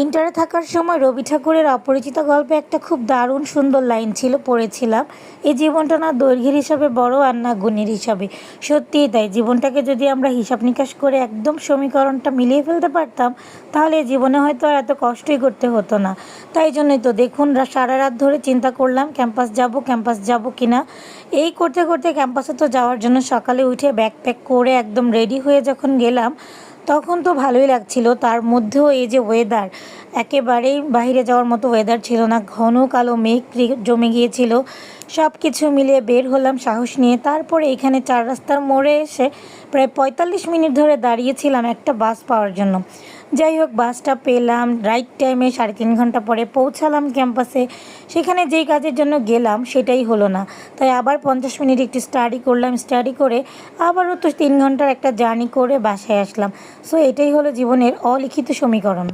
ইন্টারে থাকার সময় রবি ঠাকুরের অপরিচিত গল্পে একটা খুব দারুণ সুন্দর লাইন ছিল, পড়েছিলাম, এই জীবনটা না দৈর্ঘ্যের হিসাবে বড় আর না গুণের হিসাবে। সত্যিই তাই, জীবনটাকে যদি আমরা হিসাব নিকাশ করে একদম সমীকরণটা মিলিয়ে ফেলতে পারতাম, তাহলে এই জীবনে হয়তো আর এত কষ্টই করতে হতো না। তাই জন্যই তো দেখুন, সারা রাত ধরে চিন্তা করলাম ক্যাম্পাস যাব কিনা। এই করতে করতে ক্যাম্পাসে তো যাওয়ার জন্য সকালে উঠে ব্যাগ প্যাক করে একদম রেডি হয়ে যখন গেলাম, তখন তো ভালোই লাগছিল। তার মধ্যেও এই যে ওয়েদার, একেবারেই বাইরে যাওয়ার মতো ওয়েদার ছিল না, ঘন কালো মেঘ জমে গিয়েছিল। সব কিছু মিলিয়ে বের হলাম সাহস নিয়ে। তারপরে এখানে চার রাস্তার মোড়ে এসে প্রায় ৪৫ মিনিট ধরে দাঁড়িয়েছিলাম একটা বাস পাওয়ার জন্য। যাই হোক, বাসটা পেলাম রাইট টাইমে, ৩.৫ ঘন্টা পরে পৌঁছালাম ক্যাম্পাসে। সেখানে যেই কাজের জন্য গেলাম সেটাই হলো না, তাই আবার ৫০ মিনিট একটু স্টাডি করলাম। স্টাডি করে আবারও তো ৩ ঘন্টার একটা জার্নি করে বাসায় আসলাম। সো এটাই হলো জীবনের অলিখিত সমীকরণ।